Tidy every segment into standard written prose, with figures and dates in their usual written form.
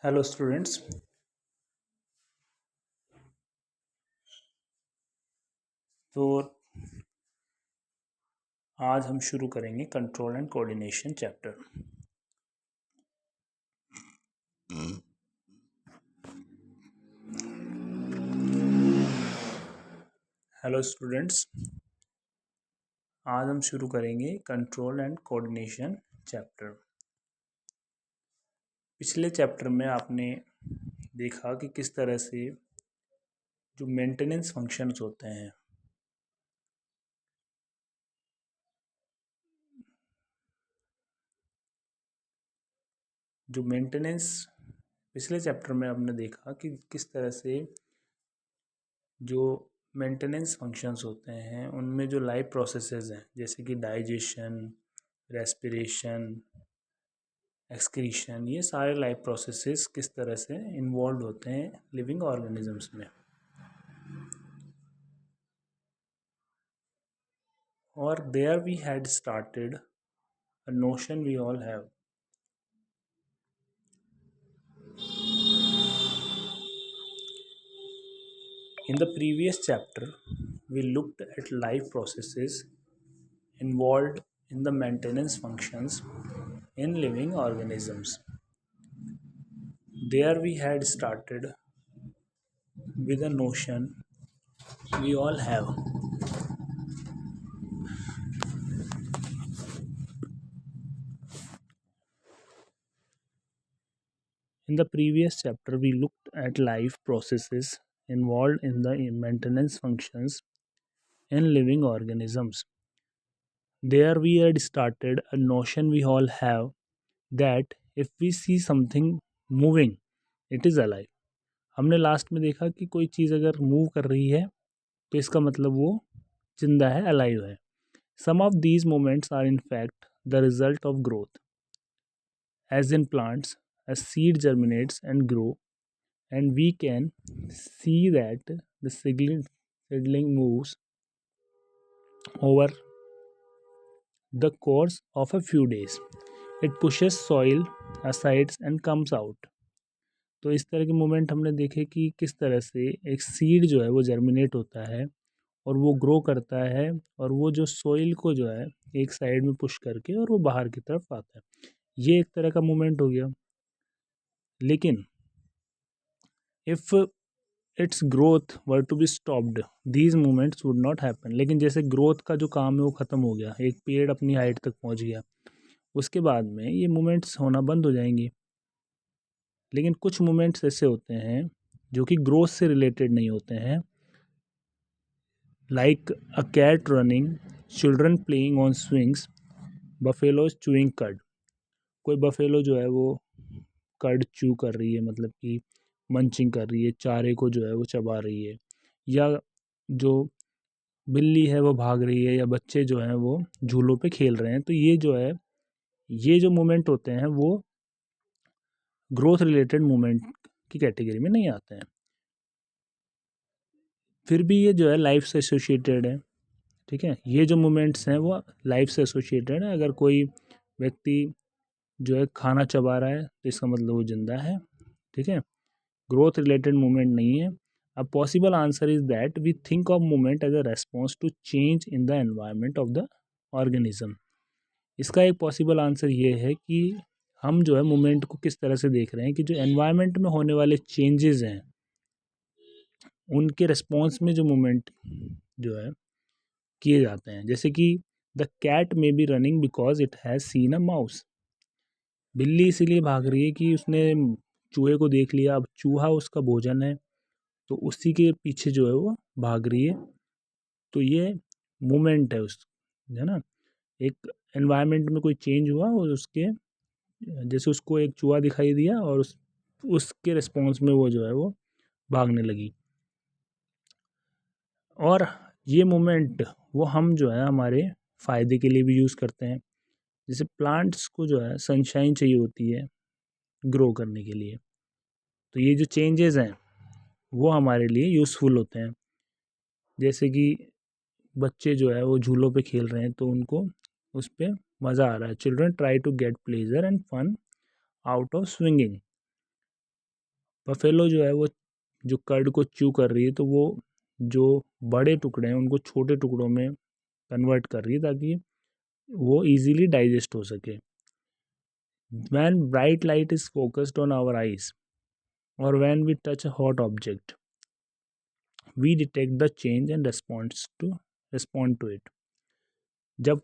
Hello students. तो आज हम शुरू करेंगे control and coordination chapter. Hello students, आज हम शुरू करेंगे कंट्रोल एंड कोऑर्डिनेशन चैप्टर। पिछले चैप्टर में आपने देखा कि किस तरह से जो मेंटेनेंस फंक्शंस होते हैं, जो मेंटेनेंस पिछले चैप्टर में आपने देखा कि किस तरह से जो मेंटेनेंस फंक्शंस होते हैं उनमें जो लाइफ प्रोसेसेस हैं, जैसे कि डाइजेशन, रेस्पिरेशन, एक्सक्रीशन, ये सारे लाइफ प्रोसेसेस किस तरह से इन्वॉल्व होते हैं लिविंग ऑर्गेनिजम्स में। और there we had started a notion we all have. In the previous chapter, we looked at life processes involved in the maintenance functions in living organisms. There we had started with a notion we all have. In the previous chapter, we looked at life processes involved in the maintenance functions in living organisms. There we had started a notion we all have that if we see something moving, it is alive. हमने last में देखा कि कोई चीज़ अगर move कर रही है तो इसका मतलब वो जिंदा है, अलाइव है. Some of these movements are in fact the result of growth. As in plants, a seed germinates and grow, and we can see that the seedling moves over the course of a few days. It pushes soil aside and comes out. तो इस तरह के movement हमने देखे कि किस तरह से एक सीड जो है वो जर्मिनेट होता है और वो ग्रो करता है और वो जो सोइल को जो है एक साइड में पुश करके और वो बाहर की तरफ आता है. ये एक तरह का मूवमेंट हो गया. लेकिन if its growth were to be stopped, these movements would not happen. लेकिन जैसे ग्रोथ का जो काम है वो ख़त्म हो गया, एक पेड़ अपनी हाइट तक पहुंच गया, उसके बाद में ये मूवमेंट्स होना बंद हो जाएंगी. लेकिन कुछ मूवमेंट्स ऐसे होते हैं जो कि ग्रोथ से रिलेटेड नहीं होते हैं, like a cat running, children playing on swings, buffaloes chewing curd. कोई बफेलो जो है वो कर्ड चू कर रही है, मतलब कि मंचिंग कर रही है, चारे को जो है वो चबा रही है, या जो बिल्ली है वो भाग रही है, या बच्चे जो हैं वो झूलों पे खेल रहे हैं. तो ये जो है, ये जो मूवमेंट होते हैं वो ग्रोथ रिलेटेड मूवमेंट की कैटेगरी में नहीं आते हैं. फिर भी ये जो है लाइफ से एसोसिएटेड है. ठीक है, ये जो मूवमेंट्स हैं वो लाइफ से एसोसिएटेड है. अगर कोई व्यक्ति जो है खाना चबा रहा है तो इसका मतलब वो जिंदा है. ठीक है, ग्रोथ रिलेटेड मूवमेंट नहीं है. A possible answer is that we think of movement as a response to change in the environment of the organism. इसका एक पॉसिबल आंसर ये है कि हम जो है मूवमेंट को किस तरह से देख रहे हैं कि जो एनवायरनमेंट में होने वाले चेंजेस हैं उनके रिस्पॉन्स में जो मूवमेंट जो है किए जाते हैं. जैसे कि the cat may be running because it has seen a mouse. बिल्ली इसीलिए भाग रही है कि उसने चूहे को देख लिया, अब चूहा उसका भोजन है तो उसी के पीछे जो है वो भाग रही है. तो ये मूवमेंट है, उस है ना. एक एनवायरनमेंट में कोई चेंज हुआ और उसके जैसे उसको एक चूहा दिखाई दिया और उसके रिस्पॉन्स में वो जो है वो भागने लगी. और ये मूवमेंट वो हम जो है हमारे फ़ायदे के लिए भी यूज़ करते हैं. जैसे प्लांट्स को जो है सनशाइन चाहिए होती है ग्रो करने के लिए, तो ये जो चेंजेस हैं वो हमारे लिए यूज़फुल होते हैं. जैसे कि बच्चे जो है वो झूलों पे खेल रहे हैं तो उनको उस पर मज़ा आ रहा है. Children try to get pleasure and fun out of swinging. Buffalo जो है वो जो कर्ड को च्यू कर रही है, तो वो जो बड़े टुकड़े हैं उनको छोटे टुकड़ों में कन्वर्ट कर रही है ताकि वो इजीली डाइजेस्ट हो सके. When bright light is focused on our eyes or when we touch a hot object, we detect the change and respond to it. जब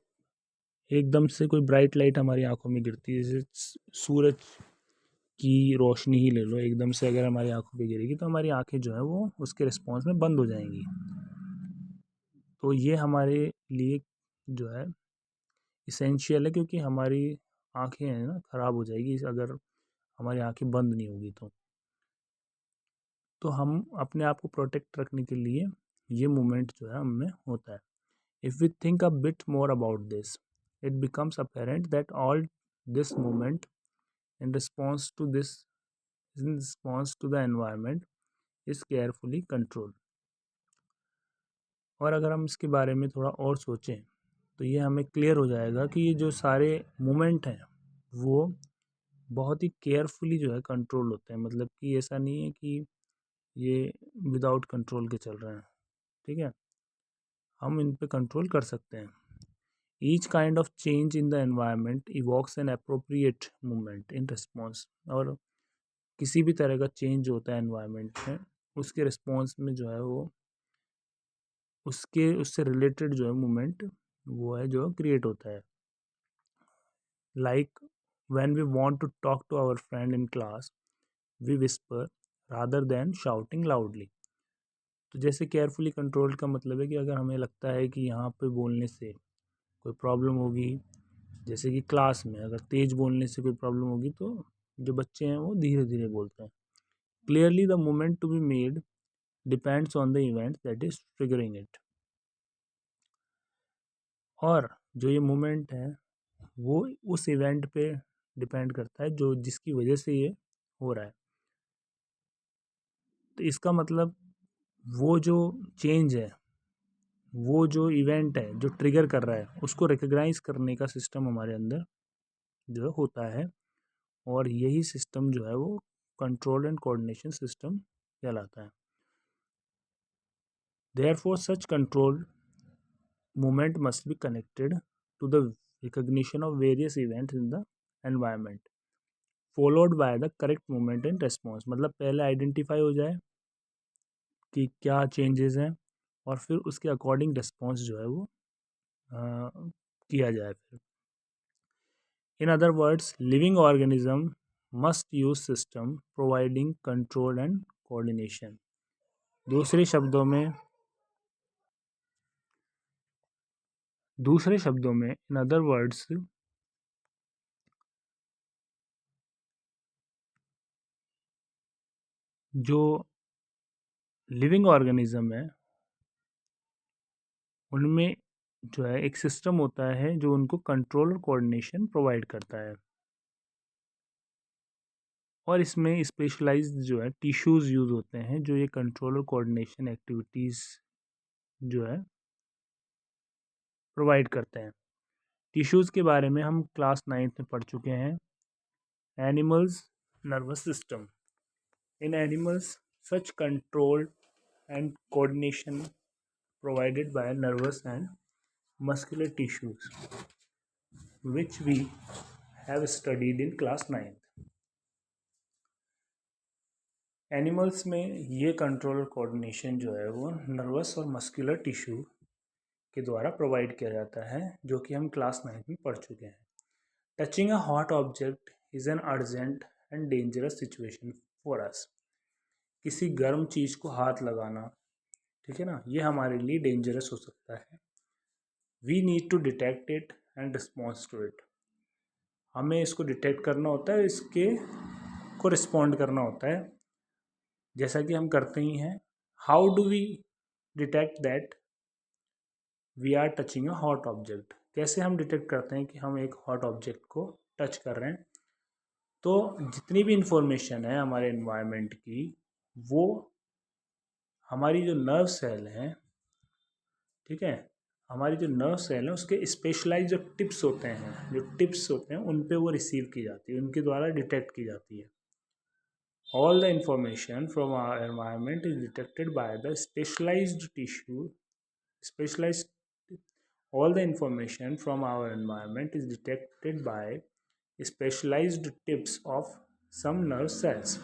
एकदम से कोई ब्राइट लाइट हमारी आंखों में गिरती है, जैसे सूरज की रोशनी ही ले लो, एकदम से अगर हमारी आंखों पे गिरेगी तो हमारी आंखें जो है वो उसके रिस्पॉन्स में बंद हो जाएंगी. तो ये हमारे लिए जो है इसेंशियल है, क्योंकि हमारी आंखें हैं ना ख़राब हो जाएगी अगर हमारी आंखें बंद नहीं होगी. तो हम अपने आप को प्रोटेक्ट रखने के लिए ये मूवमेंट जो है हमें होता है. If we think a bit more about this, it becomes apparent that all this movement in response to this in response to the environment is carefully control. और अगर हम इसके बारे में थोड़ा और सोचें तो ये हमें क्लियर हो जाएगा कि ये जो सारे मूवमेंट हैं वो बहुत ही केयरफुली जो है कंट्रोल होते हैं. मतलब कि ऐसा नहीं है कि ये विदाउट कंट्रोल के चल रहे हैं. ठीक है, हम इन पे कंट्रोल कर सकते हैं. Each kind of change in the environment evokes an appropriate movement in response. और किसी भी तरह का चेंज होता है एनवायरनमेंट में, उसके रिस्पॉन्स में जो है वो उससे रिलेटेड जो है मूवमेंट वो है जो क्रिएट होता है. Like when we want to talk to our friend in class, we whisper rather than shouting loudly. तो जैसे केयरफुली कंट्रोल का मतलब है कि अगर हमें लगता है कि यहाँ पे बोलने से कोई प्रॉब्लम होगी, जैसे कि क्लास में अगर तेज़ बोलने से कोई प्रॉब्लम होगी, तो जो बच्चे हैं वो धीरे धीरे बोलते हैं. Clearly the moment to be made depends on the event that is triggering it. और जो ये मोमेंट है वो उस इवेंट पे डिपेंड करता है जो जिसकी वजह से ये हो रहा है. तो इसका मतलब वो जो चेंज है, वो जो इवेंट है जो ट्रिगर कर रहा है, उसको रिकग्नाइज करने का सिस्टम हमारे अंदर जो होता है. और यही सिस्टम जो है वो कंट्रोल एंड कोऑर्डिनेशन सिस्टम कहलाता है. Therefore such control movement must be connected to the recognition of various events in the environment followed by the correct movement and response. मतलब पहले आइडेंटिफाई हो जाए कि क्या चेंजेस हैं और फिर उसके अकॉर्डिंग रिस्पॉन्स जो है वो किया जाए. फिर in other words living organism must use system providing control and coordination. दूसरे शब्दों में इन अदर वर्ड्स जो लिविंग ऑर्गेनिज्म है उनमें जो है एक सिस्टम होता है जो उनको कंट्रोल और कोऑर्डिनेशन प्रोवाइड करता है. और इसमें स्पेशलाइज्ड जो है टिश्यूज़ यूज़ होते हैं जो ये कंट्रोल और कोऑर्डिनेशन एक्टिविटीज़ जो है प्रोवाइड करते हैं. टिश्यूज़ के बारे में हम क्लास 9th में पढ़ चुके हैं. Animals nervous system. In animals such control and coordination provided by nervous and muscular tissues which we have studied in class 9th. Animals में ये कंट्रोल और कोऑर्डिनेशन जो है वो नर्वस और मस्कुलर टिश्यू के द्वारा प्रोवाइड किया जाता है, जो कि हम क्लास 9th में पढ़ चुके हैं. Touching a hot object is an urgent and dangerous situation for us. किसी गर्म चीज़ को हाथ लगाना, ठीक है ना, ये हमारे लिए डेंजरस हो सकता है. We need to detect it and response to it. हमें इसको डिटेक्ट करना होता है, इसके को रिस्पॉन्ड करना होता है, जैसा कि हम करते ही हैं. How do we detect that we are touching a hot object. कैसे हम डिटेक्ट करते हैं कि हम एक हॉट ऑब्जेक्ट को टच कर रहे हैं. तो जितनी भी इंफॉर्मेशन है हमारे इन्वायरमेंट की, वो हमारी जो नर्व सेल हैं, ठीक है, हमारी जो नर्व सेल है उसके स्पेशलाइज जो टिप्स होते हैं उन पे वो रिसीव की जाती है, उनके द्वारा डिटेक्ट की जाती है. All the information from our environment is detected by the specialized all the information from our environment is detected by specialized tips of some nerve cells.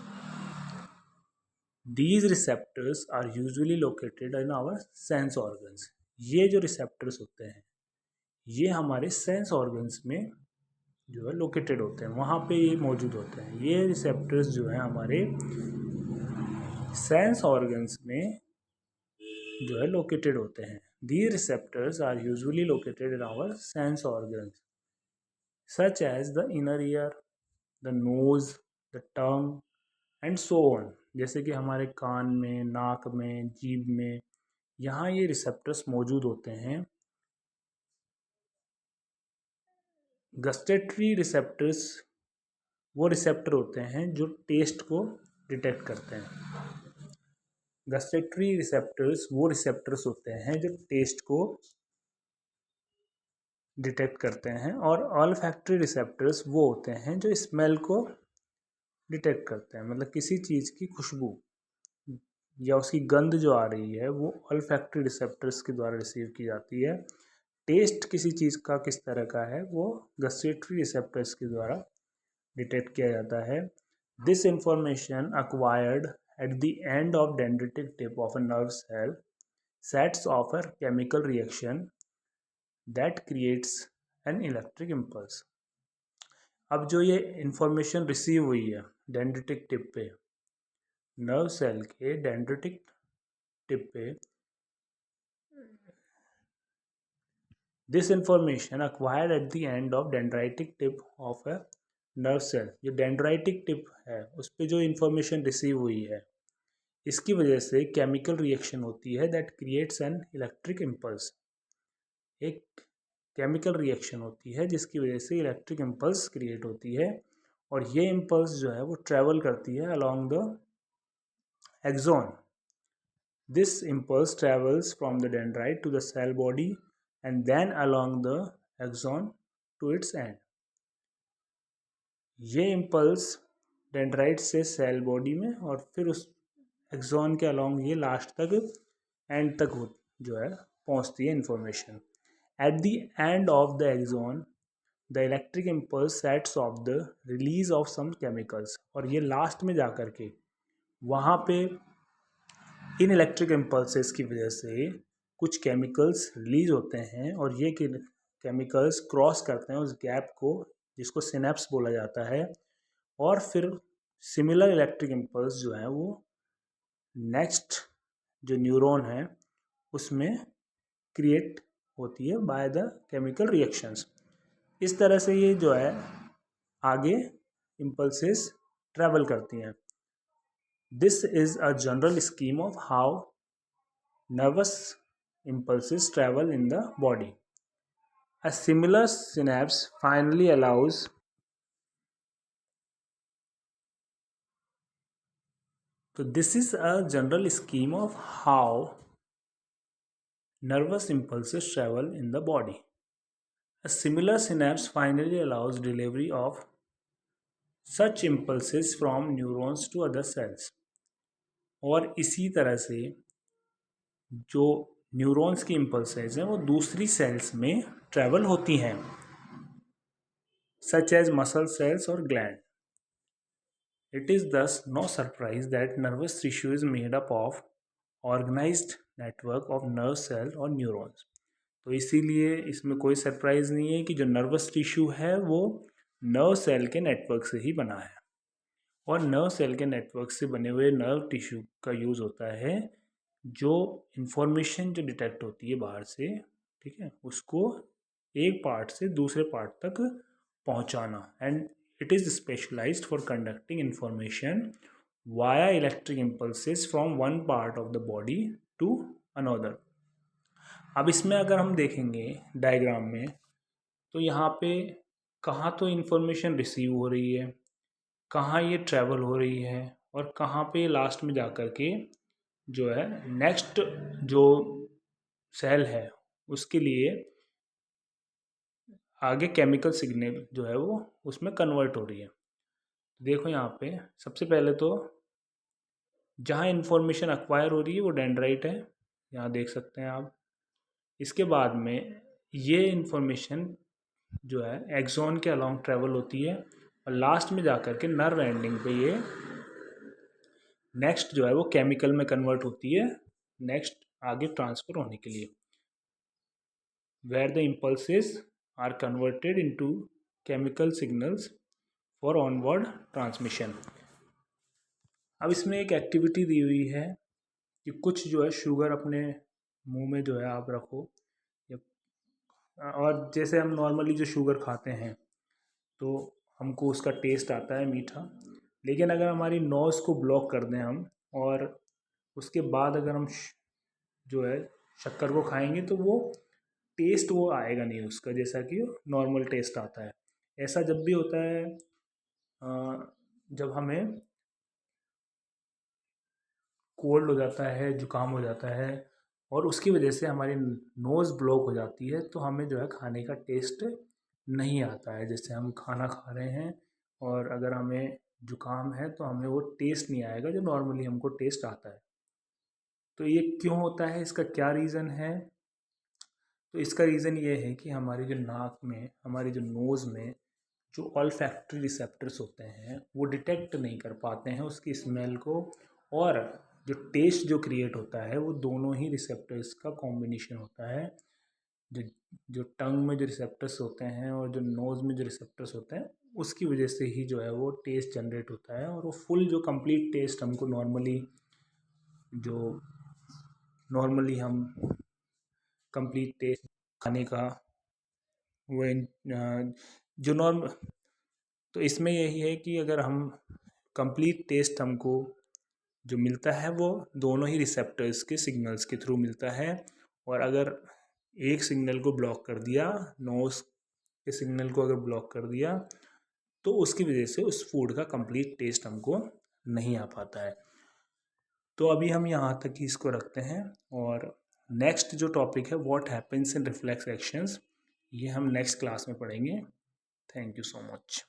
These receptors are usually located in our sense organs. ये जो receptors होते हैं ये हमारे sense organs में जो है located होते हैं, वहाँ पे ये मौजूद होते हैं। ये रिसेप्टर्स जो है हमारे सेंस ऑर्गन्स में जो है लोकेटेड होते हैं। The receptors are usually located in our sense organs such as the inner ear, the nose, the tongue and so on. जैसे कि हमारे कान में, नाक में, जीभ में, यहाँ ये रिसेप्टर्स मौजूद होते हैं। गस्टेटरी रिसेप्टर्स वो रिसेप्टर होते हैं जो टेस्ट को डिटेक्ट करते हैं। गस्टेटरी रिसेप्टर्स वो रिसेप्टर्स होते हैं जो टेस्ट को डिटेक्ट करते हैं, और ऑल्फैक्टरी रिसेप्टर्स वो होते हैं जो स्मेल को डिटेक्ट करते हैं। मतलब किसी चीज़ की खुशबू या उसकी गंध जो आ रही है वो ऑल्फैक्टरी रिसेप्टर्स के द्वारा रिसीव की जाती है। टेस्ट किसी चीज़ का किस तरह का है वो गस्टेटरी रिसेप्टर्स के द्वारा डिटेक्ट किया जाता है। This information acquired at the end of dendritic tip of a nerve cell sets off a chemical reaction that creates an electric impulse। अब जो ये इंफॉर्मेशन रिसीव हुई है डेंड्रिटिक टिप पे, नर्व सेल के डेंड्रिटिक टिप पे, this information acquired at the end of dendritic tip of a nerve cell. जो dendritic tip है उस पर जो इंफॉर्मेशन रिसीव हुई है इसकी वजह से केमिकल रिएक्शन होती है that creates an electric impulse. एक केमिकल रिएक्शन होती है जिसकी वजह से इलेक्ट्रिक इम्पल्स क्रिएट होती है, और ये इम्पल्स जो है वो ट्रेवल करती है along the axon. This impulse travels from the dendrite to the cell body and then along the axon to its end. ये इम्पल्स डेंड्राइट से सेल बॉडी में और फिर उस एक्सॉन के अलोंग ये लास्ट तक एंड तक जो है पहुंचती है information. At the end of the axon the electric impulse sets off the release of some chemicals. और ये लास्ट में जा कर के वहाँ पे इन इलेक्ट्रिक इम्पल्सेस की वजह से कुछ केमिकल्स रिलीज होते हैं, और ये केमिकल्स क्रॉस करते हैं उस गैप को जिसको सिनेप्स बोला जाता है, और फिर सिमिलर इलेक्ट्रिक इम्पल्स जो है वो नेक्स्ट जो न्यूरॉन है उसमें क्रिएट होती है बाय द केमिकल रिएक्शंस। इस तरह से ये जो है आगे इम्पल्सेस ट्रैवल करती हैं। This is a general scheme of how nervous impulses travel in the body. A similar synapse finally allows so this is a general scheme of how nervous impulses travel in the body. A similar synapse finally allows delivery of such impulses from neurons to other cells। और इसी तरह से जो neurons की impulses हैं वो दूसरी sales में ट्रैवल होती हैं, सच एज मसल सेल्स और gland. It is thus no surprise that nervous tissue is made up of organized network of nerve cell और neurons। तो इसीलिए इसमें कोई सरप्राइज नहीं है कि जो नर्वस टिश्यू है वो नर्व सेल के नेटवर्क से ही बना है, और नर्व सेल के नेटवर्क से बने हुए नर्व टिश्यू का यूज़ होता है जो इंफॉर्मेशन जो डिटेक्ट होती है बाहर से, ठीक है, उसको एक पार्ट से दूसरे पार्ट तक पहुंचाना। And it is specialized for conducting information via electric impulses from one part of the body to another। अब इसमें अगर हम देखेंगे डायग्राम में तो यहाँ पे कहाँ तो इन्फॉर्मेशन रिसीव हो रही है, कहाँ ये ट्रैवल हो रही है, और कहाँ पे लास्ट में जा कर के जो है नेक्स्ट जो सेल है उसके लिए आगे केमिकल सिग्नल जो है वो उसमें कन्वर्ट हो रही है। देखो यहाँ पे सबसे पहले तो जहाँ इन्फॉर्मेशन अक्वायर हो रही है वो डेंड्राइट है, यहाँ देख सकते हैं आप। इसके बाद में ये इन्फॉर्मेशन जो है एक्सॉन के अलोंग ट्रेवल होती है और लास्ट में जाकर के नर्व एंडिंग पे ये नेक्स्ट जो है वो केमिकल में कन्वर्ट होती है नेक्स्ट आगे ट्रांसफ़र होने के लिए, where the impulses are converted into chemical signals for onward transmission. अब इसमें एक एक्टिविटी दी हुई है कि कुछ जो है शुगर अपने मुंह में जो है आप रखो, और जैसे हम नॉर्मली जो शुगर खाते हैं तो हमको उसका टेस्ट आता है मीठा, लेकिन अगर हमारी नोज़ को ब्लॉक कर दें हम और उसके बाद अगर हम जो है शक्कर को खाएंगे तो वो टेस्ट वो आएगा नहीं उसका जैसा कि नॉर्मल टेस्ट आता है। ऐसा जब भी होता है जब हमें कोल्ड हो जाता है, जुकाम हो जाता है और उसकी वजह से हमारी नोज़ ब्लॉक हो जाती है तो हमें जो है खाने का टेस्ट नहीं आता है। जैसे हम खाना खा रहे हैं और अगर हमें जुकाम है तो हमें वो टेस्ट नहीं आएगा जो नॉर्मली हमको टेस्ट आता है। तो ये क्यों होता है, इसका क्या रीज़न है? तो इसका रीज़न ये है कि हमारी जो नाक में, हमारी जो नोज़ में जो ऑल्फैक्टरी रिसेप्टर्स होते हैं वो डिटेक्ट नहीं कर पाते हैं उसकी स्मेल को, और जो टेस्ट जो क्रिएट होता है वो दोनों ही रिसेप्टर्स का कॉम्बिनेशन होता है। जो जो टंग में जो रिसेप्टर्स होते हैं और जो नोज़ में जो रिसेप्टर्स होते हैं उसकी वजह से ही जो है वो टेस्ट जनरेट होता है, और वो फुल जो कंप्लीट टेस्ट हमको जो नॉर्मली हम कंप्लीट टेस्ट खाने का वो जो नॉर्म तो इसमें यही है कि अगर हम कंप्लीट टेस्ट हमको जो मिलता है वो दोनों ही रिसेप्टर्स के सिग्नल्स के थ्रू मिलता है, और अगर एक सिग्नल को ब्लॉक कर दिया, नोज़ के सिग्नल को अगर ब्लॉक कर दिया तो उसकी वजह से उस फूड का कंप्लीट टेस्ट हमको नहीं आ पाता है। तो अभी हम यहाँ तक ही इसको रखते हैं, और नेक्स्ट जो टॉपिक है what happens in reflex actions, ये हम नेक्स्ट क्लास में पढ़ेंगे। Thank you so much.